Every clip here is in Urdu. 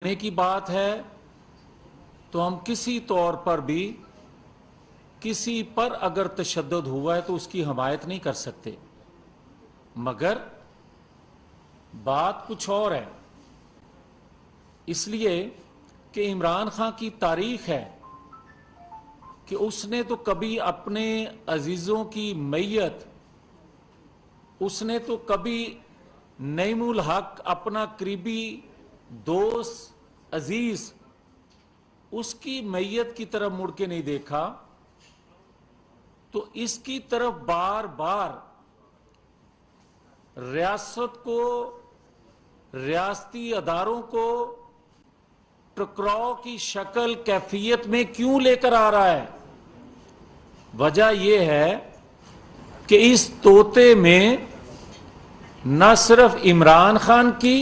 کرنے کی بات ہے تو ہم کسی طور پر بھی کسی پر اگر تشدد ہوا ہے تو اس کی حمایت نہیں کر سکتے، مگر بات کچھ اور ہے۔ اس لیے کہ عمران خان کی تاریخ ہے کہ اس نے تو کبھی اپنے عزیزوں کی میت، اس نے تو کبھی نعیم الحق اپنا قریبی دوست عزیز اس کی میت کی طرف مڑ کے نہیں دیکھا، تو اس کی طرف بار بار ریاست کو، ریاستی اداروں کو ٹکراؤ کی شکل کیفیت میں کیوں لے کر آ رہا ہے؟ وجہ یہ ہے کہ اس طوطے میں نہ صرف عمران خان کی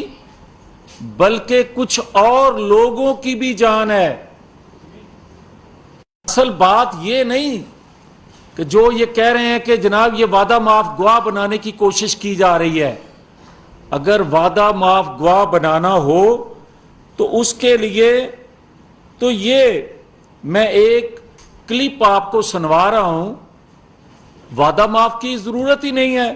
بلکہ کچھ اور لوگوں کی بھی جان ہے۔ اصل بات یہ نہیں کہ جو یہ کہہ رہے ہیں کہ جناب یہ وعدہ معاف گواہ بنانے کی کوشش کی جا رہی ہے، اگر وعدہ معاف گواہ بنانا ہو تو اس کے لیے تو یہ میں ایک کلپ آپ کو سنوا رہا ہوں، وعدہ معاف کی ضرورت ہی نہیں ہے۔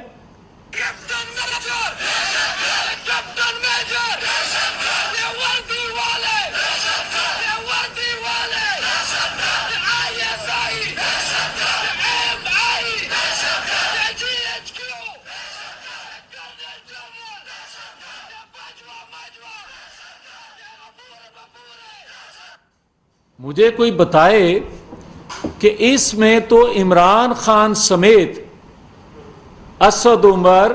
مجھے کوئی بتائے کہ اس میں تو عمران خان سمیت اسد عمر،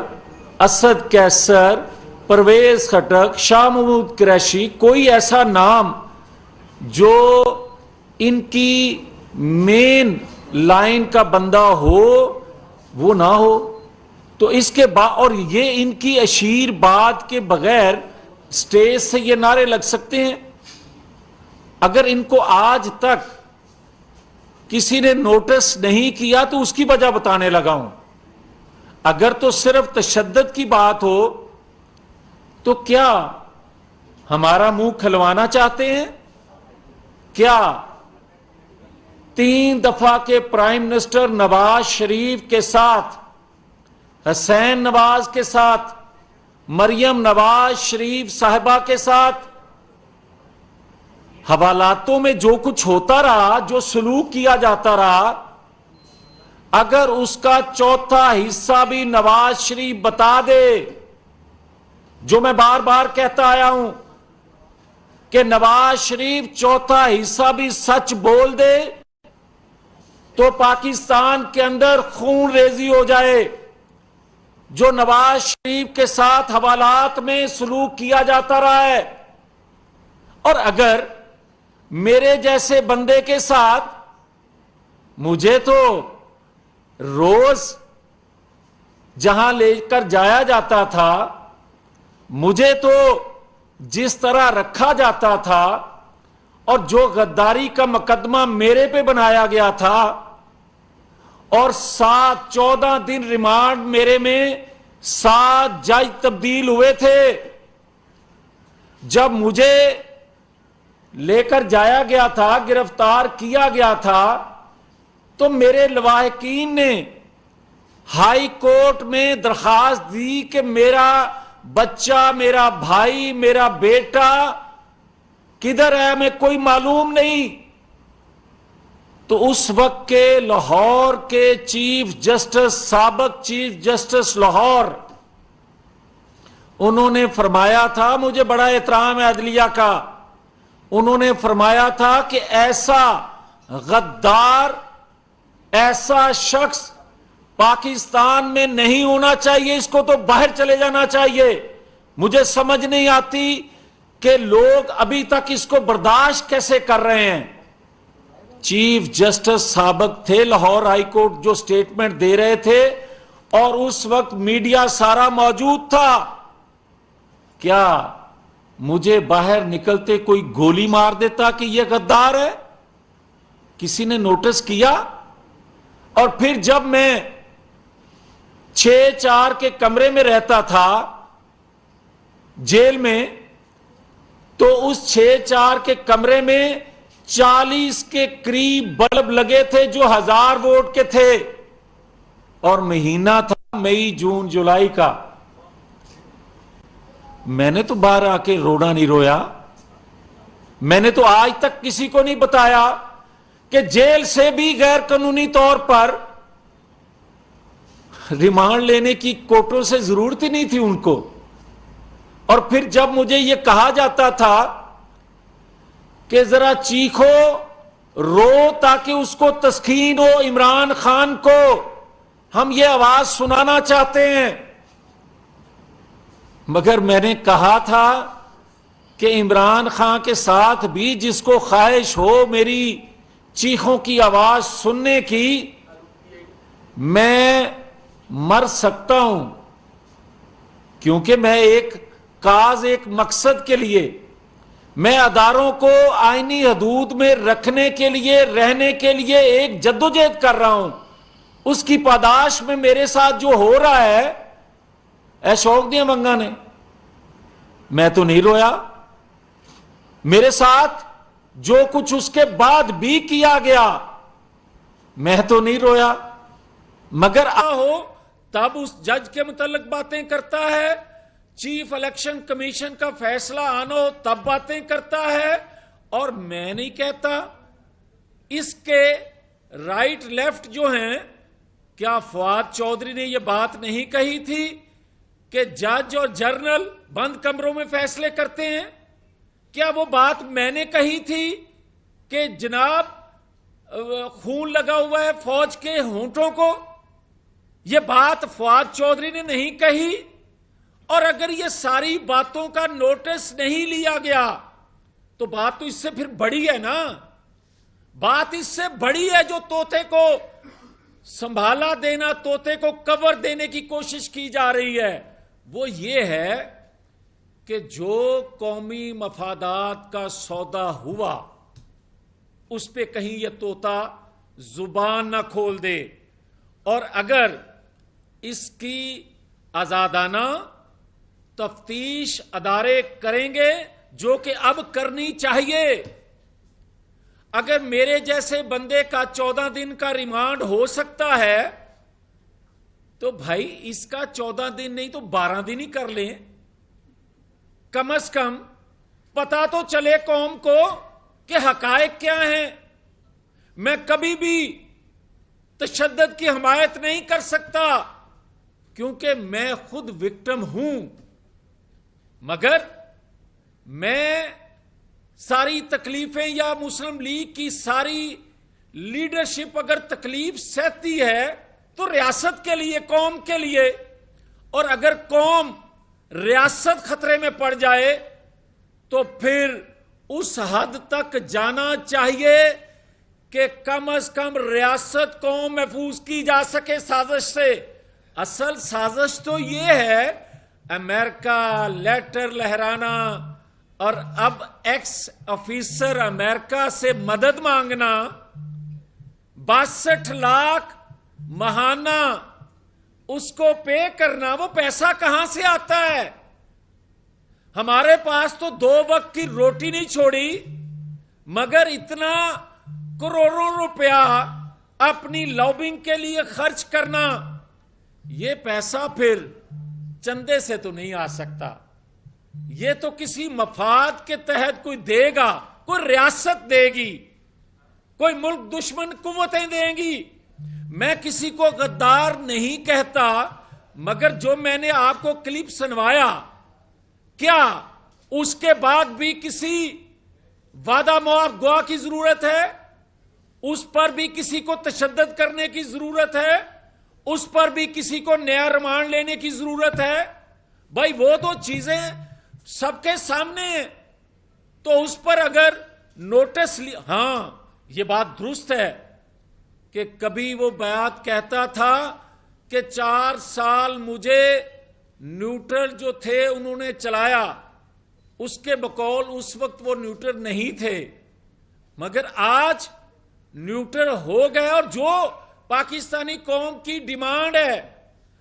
اسد کیسر، پرویز خٹک، شاہ محمود قریشی، کوئی ایسا نام جو ان کی مین لائن کا بندہ ہو وہ نہ ہو، تو اس کے بعد اور یہ ان کی اشیر بات کے بغیر سٹیج سے یہ نعرے لگ سکتے ہیں؟ اگر ان کو آج تک کسی نے نوٹس نہیں کیا تو اس کی وجہ بتانے لگا ہوں۔ اگر تو صرف تشدد کی بات ہو تو کیا ہمارا منہ کھلوانا چاہتے ہیں؟ کیا 3 دفعہ کے پرائم منسٹر نواز شریف کے ساتھ، حسین نواز کے ساتھ، مریم نواز شریف صاحبہ کے ساتھ حوالاتوں میں جو کچھ ہوتا رہا، جو سلوک کیا جاتا رہا، اگر اس کا چوتھا حصہ بھی نواز شریف بتا دے، جو میں بار بار کہتا آیا ہوں کہ نواز شریف چوتھا حصہ بھی سچ بول دے تو پاکستان کے اندر خون ریزی ہو جائے۔ جو نواز شریف کے ساتھ حوالات میں سلوک کیا جاتا رہا ہے، اور اگر میرے جیسے بندے کے ساتھ، مجھے تو روز جہاں لے کر جایا جاتا تھا، مجھے تو جس طرح رکھا جاتا تھا اور جو غداری کا مقدمہ میرے پہ بنایا گیا تھا، اور 14 دن ریمانڈ میرے میں 7 جج تبدیل ہوئے تھے، جب مجھے لے کر جایا گیا تھا، گرفتار کیا گیا تھا، تو میرے لواحقین نے ہائی کورٹ میں درخواست دی کہ میرا بچہ، میرا بھائی، میرا بیٹا کدھر ہے، ہمیں کوئی معلوم نہیں۔ تو اس وقت کے لاہور کے چیف جسٹس، سابق چیف جسٹس لاہور، انہوں نے فرمایا تھا، مجھے بڑا احترام ہے عدلیہ کا، انہوں نے فرمایا تھا کہ ایسا غدار، ایسا شخص پاکستان میں نہیں ہونا چاہیے، اس کو تو باہر چلے جانا چاہیے۔ مجھے سمجھ نہیں آتی کہ لوگ ابھی تک اس کو برداشت کیسے کر رہے ہیں۔ چیف جسٹس سابق تھے لاہور ہائی کورٹ، جو سٹیٹمنٹ دے رہے تھے، اور اس وقت میڈیا سارا موجود تھا۔ کیا مجھے باہر نکلتے کوئی گولی مار دیتا کہ یہ غدار ہے؟ کسی نے نوٹس کیا؟ اور پھر جب میں 6-4 کے کمرے میں رہتا تھا جیل میں، تو اس 6-4 کے کمرے میں 40 کے قریب بلب لگے تھے جو 1000 وولٹ کے تھے، اور مہینہ تھا مئی جون جولائی کا۔ میں نے تو باہر آ کے رونا نہیں رویا، میں نے تو آج تک کسی کو نہیں بتایا کہ جیل سے بھی غیر قانونی طور پر ریمانڈ لینے کی کوٹوں سے ضرورت ہی نہیں تھی ان کو۔ اور پھر جب مجھے یہ کہا جاتا تھا کہ ذرا چیخو رو تاکہ اس کو تسکین ہو، عمران خان کو ہم یہ آواز سنانا چاہتے ہیں، مگر میں نے کہا تھا کہ عمران خان کے ساتھ بھی جس کو خواہش ہو میری چیخوں کی آواز سننے کی، میں مر سکتا ہوں، کیونکہ میں ایک کاز، ایک مقصد کے لیے، میں اداروں کو آئینی حدود میں رکھنے کے لیے، رہنے کے لیے ایک جدوجہد کر رہا ہوں۔ اس کی پاداش میں میرے ساتھ جو ہو رہا ہے، اے شوق دیا منگا نے، میں تو نہیں رویا۔ میرے ساتھ جو کچھ اس کے بعد بھی کیا گیا، میں تو نہیں رویا، مگر ہو تب اس جج کے متعلق باتیں کرتا ہے، چیف الیکشن کمیشن کا فیصلہ آنا ہو تب باتیں کرتا ہے، اور میں نہیں کہتا۔ اس کے رائٹ لیفٹ جو ہیں، کیا فواد چودھری نے یہ بات نہیں کہی تھی کہ جج اور جرنل بند کمروں میں فیصلے کرتے ہیں؟ کیا وہ بات میں نے کہی تھی کہ جناب خون لگا ہوا ہے فوج کے ہونٹوں کو؟ یہ بات فواد چودھری نے نہیں کہی۔ اور اگر یہ ساری باتوں کا نوٹس نہیں لیا گیا تو بات تو اس سے پھر بڑی ہے نا، بات اس سے بڑی ہے جو طوطے کو سنبھالا دینا، طوطے کو کور دینے کی کوشش کی جا رہی ہے۔ وہ یہ ہے کہ جو قومی مفادات کا سودا ہوا اس پہ کہیں یہ طوطا زبان نہ کھول دے، اور اگر اس کی آزادانہ تفتیش ادارے کریں گے، جو کہ اب کرنی چاہیے۔ اگر میرے جیسے بندے کا 14 دن کا ریمانڈ ہو سکتا ہے تو بھائی اس کا 14 دن نہیں تو 12 دن ہی کر لیں، کم از کم پتا تو چلے قوم کو کہ حقائق کیا ہیں۔ میں کبھی بھی تشدد کی حمایت نہیں کر سکتا کیونکہ میں خود وکٹم ہوں، مگر میں ساری تکلیفیں، یا مسلم لیگ کی ساری لیڈرشپ اگر تکلیف سہتی ہے تو ریاست کے لیے، قوم کے لیے، اور اگر قوم ریاست خطرے میں پڑ جائے تو پھر اس حد تک جانا چاہیے کہ کم از کم ریاست قوم محفوظ کی جا سکے سازش سے۔ اصل سازش تو یہ ہے امریکہ لیٹر لہرانا اور اب ایکس آفیسر امریکہ سے مدد مانگنا، 62 لاکھ ماہانہ اس کو پے کرنا۔ وہ پیسہ کہاں سے آتا ہے؟ ہمارے پاس تو 2 وقت کی روٹی نہیں چھوڑی، مگر اتنا کروڑوں روپیہ اپنی لابنگ کے لیے خرچ کرنا، یہ پیسہ پھر چندے سے تو نہیں آ سکتا، یہ تو کسی مفاد کے تحت کوئی دے گا، کوئی ریاست دے گی، کوئی ملک دشمن قوتیں دیں گی۔ میں کسی کو غدار نہیں کہتا، مگر جو میں نے آپ کو کلپ سنوایا، کیا اس کے بعد بھی کسی وعدہ معاف گواہ کی ضرورت ہے؟ اس پر بھی کسی کو تشدد کرنے کی ضرورت ہے؟ اس پر بھی کسی کو نیا ریمانڈ لینے کی ضرورت ہے؟ بھائی وہ تو چیزیں سب کے سامنے ہیں، تو اس پر اگر نوٹس ہاں یہ بات درست ہے کہ کبھی وہ بیعت کہتا تھا کہ 4 سال مجھے نیوٹرل جو تھے انہوں نے چلایا، اس کے بقول اس وقت وہ نیوٹرل نہیں تھے، مگر آج نیوٹرل ہو گئے۔ اور جو پاکستانی قوم کی ڈیمانڈ ہے،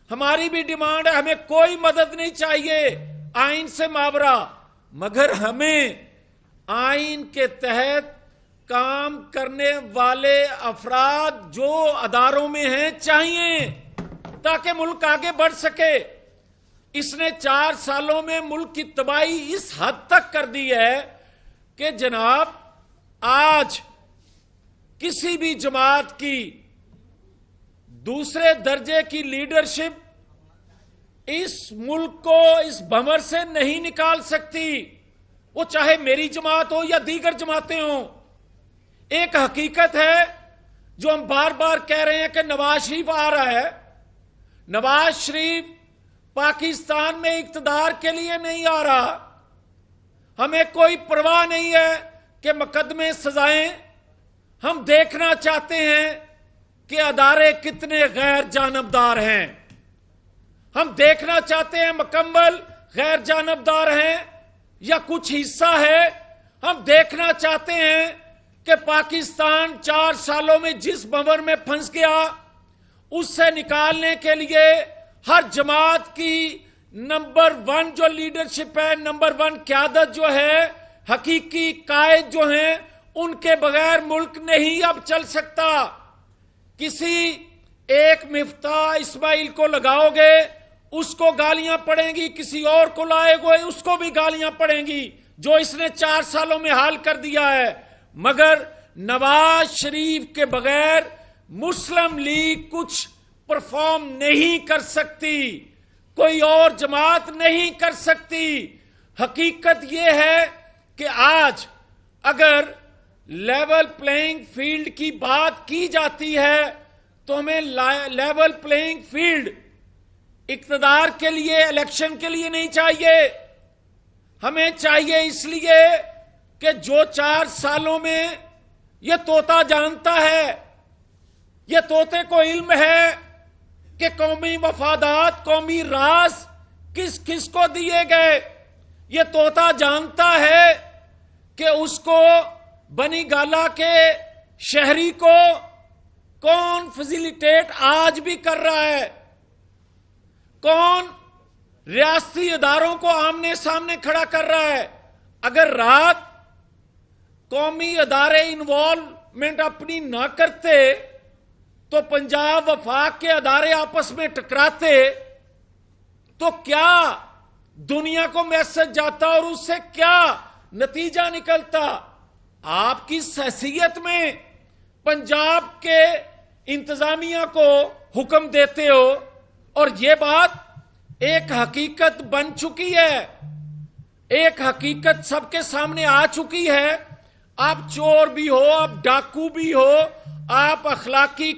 ہماری بھی ڈیمانڈ ہے، ہمیں کوئی مدد نہیں چاہیے آئین سے ماورا، مگر ہمیں آئین کے تحت کام کرنے والے افراد جو اداروں میں ہیں چاہیے تاکہ ملک آگے بڑھ سکے۔ اس نے 4 سالوں میں ملک کی تباہی اس حد تک کر دی ہے کہ جناب آج کسی بھی جماعت کی دوسرے درجے کی لیڈرشپ اس ملک کو اس بھنور سے نہیں نکال سکتی، وہ چاہے میری جماعت ہو یا دیگر جماعتیں ہوں۔ ایک حقیقت ہے جو ہم بار بار کہہ رہے ہیں کہ نواز شریف آ رہا ہے۔ نواز شریف پاکستان میں اقتدار کے لیے نہیں آ رہا۔ ہمیں کوئی پرواہ نہیں ہے کہ مقدمے سزائیں، ہم دیکھنا چاہتے ہیں کہ ادارے کتنے غیر جانبدار ہیں۔ ہم دیکھنا چاہتے ہیں مکمل غیر جانبدار ہیں یا کچھ حصہ ہے۔ ہم دیکھنا چاہتے ہیں کہ پاکستان 4 سالوں میں جس بھنور میں پھنس گیا اس سے نکالنے کے لیے ہر جماعت کی نمبر 1 جو لیڈرشپ ہے، نمبر 1 قیادت جو ہے، حقیقی قائد جو ہیں، ان کے بغیر ملک نہیں اب چل سکتا۔ کسی ایک مفتاح اسماعیل کو لگاؤ گے اس کو گالیاں پڑیں گی، کسی اور کو لائے گے اس کو بھی گالیاں پڑیں گی، جو اس نے 4 سالوں میں حال کر دیا ہے۔ مگر نواز شریف کے بغیر مسلم لیگ کچھ پرفارم نہیں کر سکتی، کوئی اور جماعت نہیں کر سکتی۔ حقیقت یہ ہے کہ آج اگر لیول پلینگ فیلڈ کی بات کی جاتی ہے تو ہمیں لیول پلینگ فیلڈ اقتدار کے لیے، الیکشن کے لیے نہیں چاہیے، ہمیں چاہیے اس لیے کہ جو 4 سالوں میں یہ طوطا جانتا ہے، یہ طوطے کو علم ہے کہ قومی مفادات، قومی راز کس کس کو دیے گئے۔ یہ طوطا جانتا ہے کہ اس کو بنی گالا کے شہری کو کون فیسیلیٹیٹ آج بھی کر رہا ہے، کون ریاستی اداروں کو آمنے سامنے کھڑا کر رہا ہے۔ اگر رات قومی ادارے انوالومنٹ اپنی نہ کرتے تو پنجاب وفاق کے ادارے آپس میں ٹکراتے تو کیا دنیا کو میسج جاتا اور اس سے کیا نتیجہ نکلتا؟ آپ کی حیثیت میں پنجاب کے انتظامیہ کو حکم دیتے ہو اور یہ بات ایک حقیقت بن چکی ہے، ایک حقیقت سب کے سامنے آ چکی ہے۔ آپ چور بھی ہو، آپ ڈاکو بھی ہو، آپ اخلاقی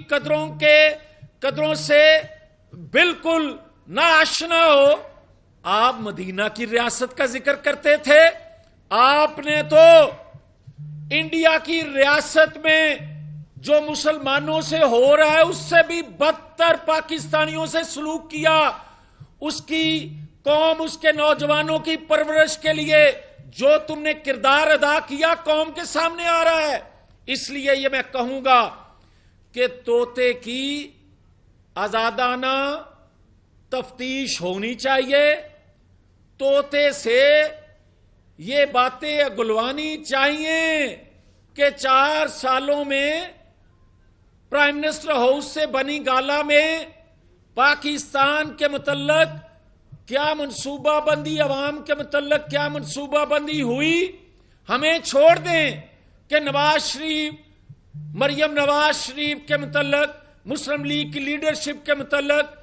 قدروں سے بالکل ناآشنا ہو۔ آپ مدینہ کی ریاست کا ذکر کرتے تھے، آپ نے تو انڈیا کی ریاست میں جو مسلمانوں سے ہو رہا ہے اس سے بھی بدتر پاکستانیوں سے سلوک کیا۔ اس کی قوم، اس کے نوجوانوں کی پرورش کے لیے جو تم نے کردار ادا کیا قوم کے سامنے آ رہا ہے۔ اس لیے یہ میں کہوں گا کہ طوطے کی آزادانہ تفتیش ہونی چاہیے، طوطے سے یہ باتیں اگلوانی چاہیے کہ 4 سالوں میں پرائم منسٹر ہاؤس سے بنی گالا میں پاکستان کے متعلق کیا منصوبہ بندی، عوام کے متعلق کیا منصوبہ بندی ہوئی۔ ہمیں چھوڑ دیں کہ مریم نواز شریف کے متعلق، مسلم لیگ کی لیڈرشپ کے متعلق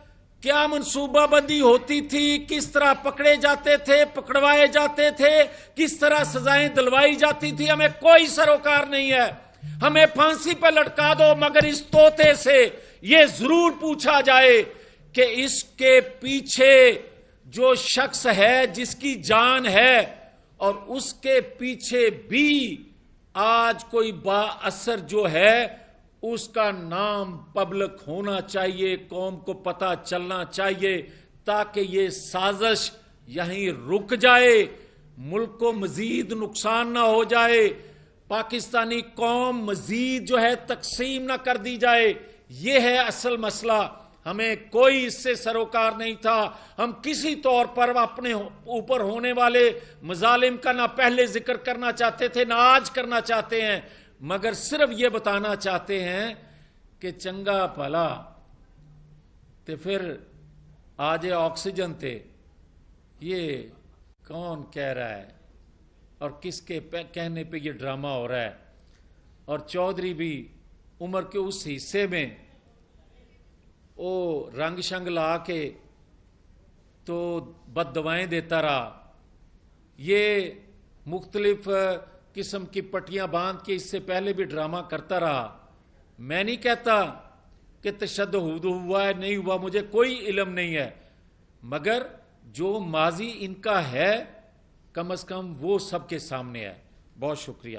کیا منصوبہ بندی ہوتی تھی، کس طرح پکڑے جاتے تھے، پکڑوائے جاتے تھے، کس طرح سزائیں دلوائی جاتی تھی، ہمیں کوئی سروکار نہیں ہے۔ ہمیں پھانسی پہ لٹکا دو، مگر اس طوطے سے یہ ضرور پوچھا جائے کہ اس کے پیچھے جو شخص ہے، جس کی جان ہے، اور اس کے پیچھے بھی آج کوئی با اثر جو ہے اس کا نام پبلک ہونا چاہیے، قوم کو پتہ چلنا چاہیے، تاکہ یہ سازش یہیں رک جائے، ملک کو مزید نقصان نہ ہو جائے، پاکستانی قوم مزید جو ہے تقسیم نہ کر دی جائے۔ یہ ہے اصل مسئلہ۔ ہمیں کوئی اس سے سروکار نہیں تھا. ہم کسی طور پر اپنے اوپر ہونے والے مظالم کا نہ پہلے ذکر کرنا چاہتے تھے نہ آج کرنا چاہتے ہیں, مگر صرف یہ بتانا چاہتے ہیں کہ چنگا بھلا تے پھر آج آکسیجن تے یہ کون کہہ رہا ہے اور کس کے کہنے پہ یہ ڈرامہ ہو رہا ہے. اور چودھری بھی عمر کے اس حصے میں وہ رنگ شنگ لا کے تو بد دعائیں دیتا رہا, یہ مختلف قسم کی پٹیاں باندھ کے اس سے پہلے بھی ڈرامہ کرتا رہا. میں نہیں کہتا کہ تشدد ہوا ہے نہیں ہوا, مجھے کوئی علم نہیں ہے, مگر جو ماضی ان کا ہے کم از کم وہ سب کے سامنے ہے. بہت شکریہ.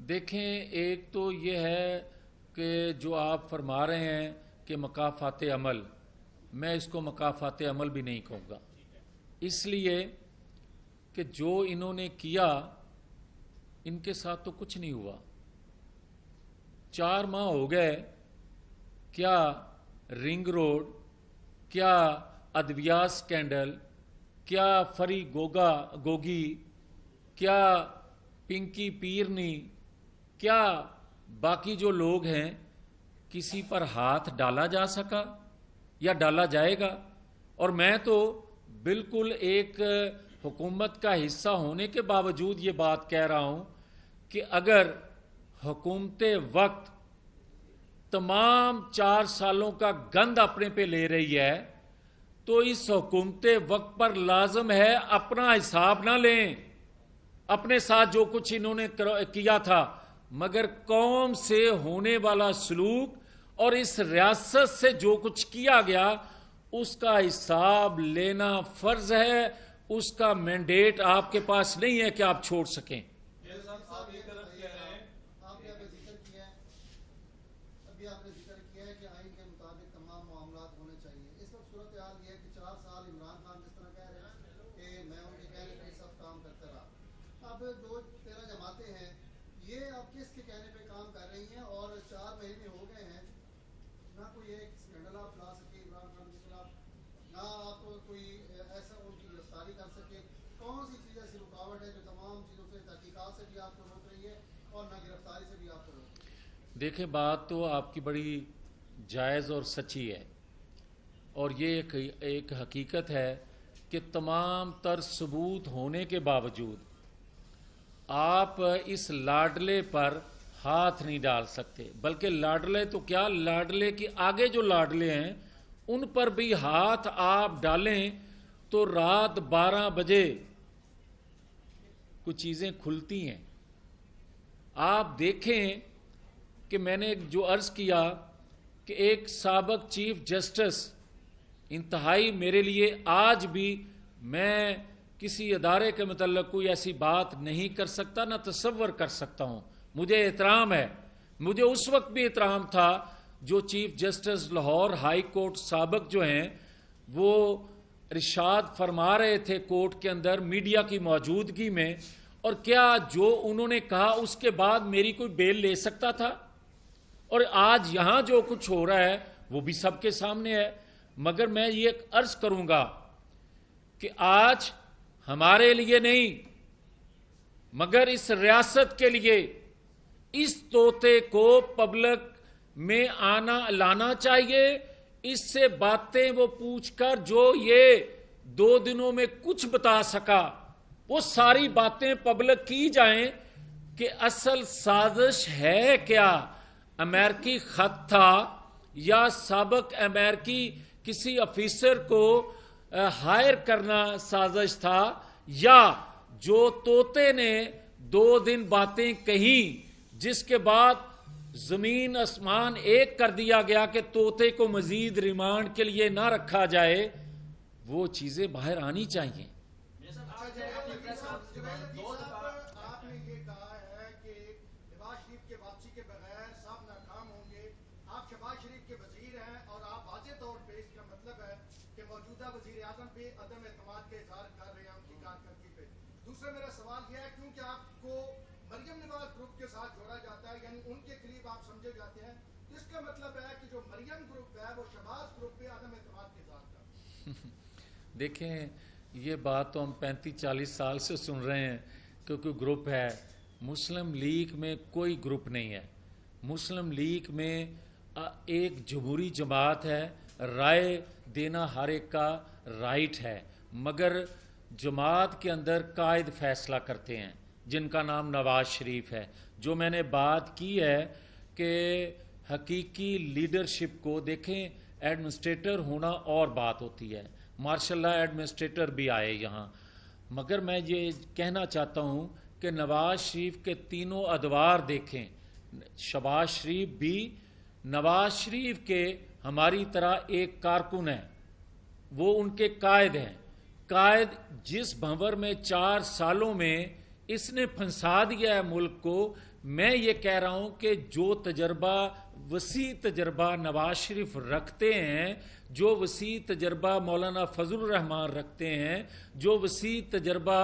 دیکھیں, ایک تو یہ ہے کہ جو آپ فرما رہے ہیں کہ مکافات عمل, میں اس کو مکافات عمل بھی نہیں کہوں گا, اس لیے کہ جو انہوں نے کیا ان کے ساتھ تو کچھ نہیں ہوا. 4 ماہ ہو گئے, کیا رنگ روڈ, کیا ادویہ سکینڈل, کیا فری گوگی, کیا پنکی پیرنی, کیا باقی جو لوگ ہیں کسی پر ہاتھ ڈالا جا سکا یا ڈالا جائے گا؟ اور میں تو بالکل ایک حکومت کا حصہ ہونے کے باوجود یہ بات کہہ رہا ہوں کہ اگر حکومت وقت تمام 4 سالوں کا گند اپنے پہ لے رہی ہے تو اس حکومت وقت پر لازم ہے اپنا حساب نہ لیں, اپنے ساتھ جو کچھ انہوں نے کیا تھا, مگر قوم سے ہونے والا سلوک اور اس ریاست سے جو کچھ کیا گیا اس کا حساب لینا فرض ہے. اس کا مینڈیٹ آپ کے پاس نہیں ہے کہ آپ چھوڑ سکیں. جو 13 جماعتیں ہیں یہ اب کس کے کہنے پہ کام کر رہی ہیں اور 4 مہینے ہو گئے ہیں, نہ کوئی ایک اسکینڈل آپ لا سکے عمران خان کے خلاف, نہ آپ کوئی ایسا ان کی گرفتاری کر سکے. کون سی چیز ایسی رکاوٹ ہے جو تمام چیزوں سے تحقیقات سے بھی آپ کو روک رہی ہے اور نہ گرفتاری سے بھی آپ کو روک رہی ہے؟ دیکھیں, بات تو آپ کی بڑی جائز اور سچی ہے, اور یہ ایک حقیقت ہے کہ تمام تر ثبوت ہونے کے باوجود آپ اس لاڈلے پر ہاتھ نہیں ڈال سکتے. بلکہ لاڈلے تو کیا, لاڈلے کے آگے جو لاڈلے ہیں ان پر بھی ہاتھ آپ ڈالیں تو رات 12 بجے کچھ چیزیں کھلتی ہیں. آپ دیکھیں کہ میں نے جو عرض کیا کہ ایک سابق چیف جسٹس, انتہائی میرے لیے آج بھی میں کسی ادارے کے متعلق کوئی ایسی بات نہیں کر سکتا, نہ تصور کر سکتا ہوں. مجھے احترام ہے, مجھے اس وقت بھی احترام تھا جو chief justice Lahore high court سابق جو ہیں وہ ارشاد فرما رہے تھے کورٹ کے اندر میڈیا کی موجودگی میں, اور کیا جو انہوں نے کہا اس کے بعد میری کوئی بیل لے سکتا تھا؟ اور آج یہاں جو کچھ ہو رہا ہے وہ بھی سب کے سامنے ہے. مگر میں یہ عرض کروں گا کہ آج ہمارے لیے نہیں مگر اس ریاست کے لیے اس طوطے کو پبلک میں لانا چاہیے. اس سے باتیں وہ پوچھ کر جو یہ 2 دنوں میں کچھ بتا سکا وہ ساری باتیں پبلک کی جائیں کہ اصل سازش ہے کیا, امریکی خط تھا یا سابق امریکی کسی افیسر کو ہائر کرنا سازش تھا, یا جو طوطے نے 2 دن باتیں کہیں جس کے بعد زمین آسمان ایک کر دیا گیا کہ طوطے کو مزید ریمانڈ کے لیے نہ رکھا جائے, وہ چیزیں باہر آنی چاہیے. آپ نے یہ کہا ہے کہ نواز شریف کے واپسی کے بغیر سب ناکام ہوں گے. آپ شہباز شریف کے وزیر ہیں اور آپ واضح طور پہ اس کا مطلب ہے کہ کہ موجودہ وزیر اعظم بھی عدم اعتماد کا اظہار کر رہے ہیں ان کی کارکردگی پہ. دوسرا میرا سوال یہ ہے کیونکہ آپ کو مریم نواز گروپ کے ساتھ جوڑا جاتا ہے یعنی ان کے قریب آپ سمجھے جاتے ہیں, تو اس کا مطلب ہے کہ جو مریم گروپ ہے وہ شہباز گروپ پہ عدم اعتماد کا اظہار کر رہا ہے. دیکھیں یہ بات تو ہم 35-40 سال سے سن رہے ہیں کہ کوئی گروپ ہے. مسلم لیگ میں کوئی گروپ نہیں ہے. مسلم لیگ میں ایک جمہوری جماعت ہے, رائے دینا ہر ایک کا رائٹ ہے, مگر جماعت کے اندر قائد فیصلہ کرتے ہیں جن کا نام نواز شریف ہے. جو میں نے بات کی ہے کہ حقیقی لیڈرشپ کو دیکھیں, ایڈمنسٹریٹر ہونا اور بات ہوتی ہے. ماشاء اللہ ایڈمنسٹریٹر بھی آئے یہاں, مگر میں یہ کہنا چاہتا ہوں کہ نواز شریف کے تینوں ادوار دیکھیں. شہباز شریف بھی نواز شریف کے ہماری طرح ایک کارکن ہیں, وہ ان کے قائد ہیں. قائد جس بھنور میں 4 سالوں میں اس نے پھنسا دیا ہے ملک کو, میں یہ کہہ رہا ہوں کہ جو تجربہ وسیع تجربہ نواز شریف رکھتے ہیں, جو وسیع تجربہ مولانا فضل الرحمان رکھتے ہیں, جو وسیع تجربہ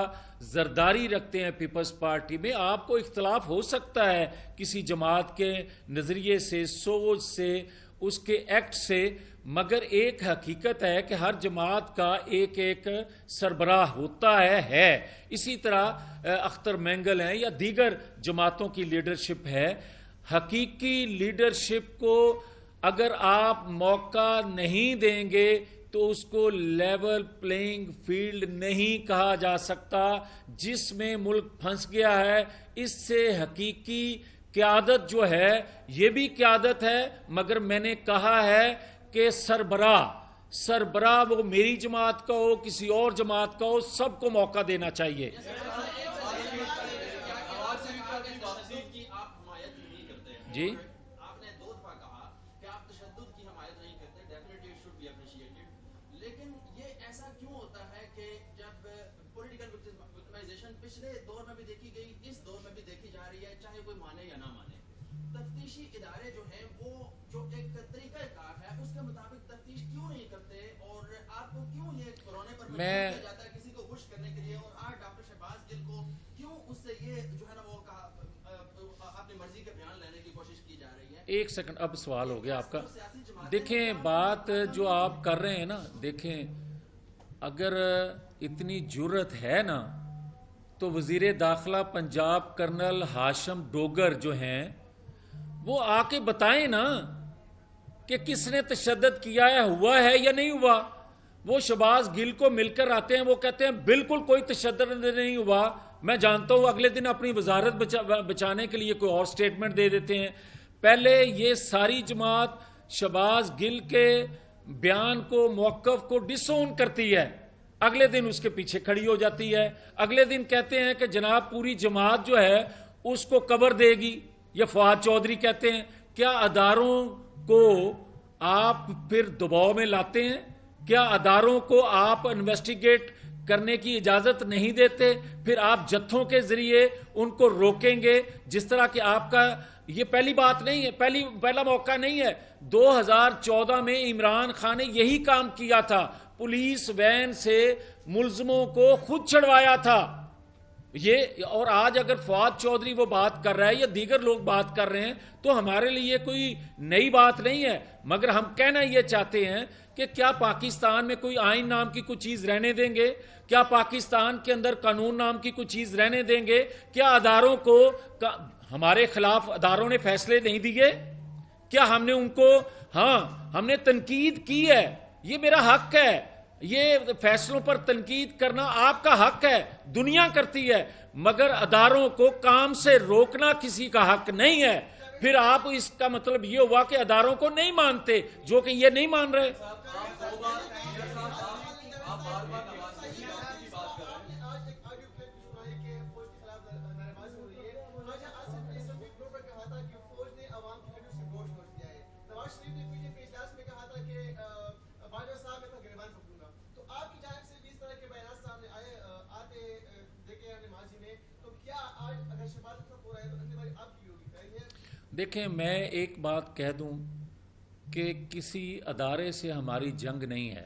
زرداری رکھتے ہیں پیپلز پارٹی میں, آپ کو اختلاف ہو سکتا ہے کسی جماعت کے نظریے سے, سوچ سے, اس کے ایکٹ سے, مگر ایک حقیقت ہے کہ ہر جماعت کا ایک ایک سربراہ ہوتا ہے. اسی طرح اختر مینگل ہیں یا دیگر جماعتوں کی لیڈرشپ ہے. حقیقی لیڈرشپ کو اگر آپ موقع نہیں دیں گے تو اس کو لیول پلینگ فیلڈ نہیں کہا جا سکتا. جس میں ملک پھنس گیا ہے, اس سے حقیقی قیادت جو ہے یہ بھی قیادت ہے, مگر میں نے کہا ہے کہ سربراہ وہ میری جماعت کا ہو, کسی اور جماعت کا ہو, سب کو موقع دینا چاہیے. جی آپ نے 2 دفعہ کہا کہ آپ تشدد کی حمایت نہیں کرتے, definitely it should be appreciated, لیکن یہ ایسا کیوں ہوتا ہے کہ جب پولیٹیکل وکٹمائزیشن پچھلے دور میں بھی دیکھی گئی, اس دور میں بھی دیکھی جا رہی ہے, چاہے کوئی مانے یا نہ مانے, تفتیشی ادارے جو ہیں وہ جو ایک طریقہ کار ہے اس کے مطابق تفتیش کیوں نہیں کرتے, اور آپ کو کیوں یہ کورونا پر مجبور کیا جاتا ہے کسی کو خوش کرنے کے لیے, اور آج ڈاکٹر شہباز گل کو کیوں اس سے یہ جو ہے نا وہ اپنی مرضی کے بیان لینے کی کوشش کی جا رہی ہے. 1 سیکنڈ, اب سوال ہو گیا آپ کا. دیکھیں بات جو آپ کر رہے ہیں نا, دیکھیں اگر اتنی جرت ہے نا تو وزیر داخلہ پنجاب کرنل ہاشم ڈوگر جو ہیں وہ آ کے بتائیں نا کہ کس نے تشدد کیا ہے, ہوا ہے یا نہیں ہوا. وہ شہباز گل کو مل کر آتے ہیں, وہ کہتے ہیں بالکل کوئی تشدد نہیں ہوا. میں جانتا ہوں اگلے دن اپنی وزارت بچانے کے لیے کوئی اور سٹیٹمنٹ دے دیتے ہیں. پہلے یہ ساری جماعت شہباز گل کے بیان کو, موقف کو ڈسون کرتی ہے, اگلے دن اس کے پیچھے کھڑی ہو جاتی ہے. اگلے دن کہتے ہیں کہ جناب پوری جماعت جو ہے اس کو کور دے گی. یہ فواد چودھری کہتے ہیں. کیا اداروں کو آپ پھر دباؤ میں لاتے ہیں؟ کیا اداروں کو آپ انویسٹیگیٹ کرنے کی اجازت نہیں دیتے؟ پھر آپ جتھوں کے ذریعے ان کو روکیں گے, جس طرح کہ آپ کا یہ پہلی بات نہیں ہے, پہلا موقع نہیں ہے. 2014 میں عمران خان نے یہی کام کیا تھا, پولیس وین سے ملزموں کو خود چھڑوایا تھا. یہ اور آج اگر فواد چودھری وہ بات کر رہا ہے یا دیگر لوگ بات کر رہے ہیں تو ہمارے لیے کوئی نئی بات نہیں ہے, مگر ہم کہنا یہ چاہتے ہیں کہ کیا پاکستان میں کوئی آئین نام کی کوئی چیز رہنے دیں گے؟ کیا پاکستان کے اندر قانون نام کی کوئی چیز رہنے دیں گے؟ کیا اداروں کو ہمارے خلاف اداروں نے فیصلے نہیں دیے؟ کیا ہم نے ان کو, ہاں ہم نے تنقید کی ہے, یہ میرا حق ہے, یہ فیصلوں پر تنقید کرنا آپ کا حق ہے, دنیا کرتی ہے, مگر اداروں کو کام سے روکنا کسی کا حق نہیں ہے. پھر آپ اس کا مطلب یہ ہوا کہ اداروں کو نہیں مانتے, جو کہ یہ نہیں مان رہے. دیکھیں میں ایک بات کہہ دوں کہ کسی ادارے سے ہماری جنگ نہیں ہے,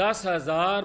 10,000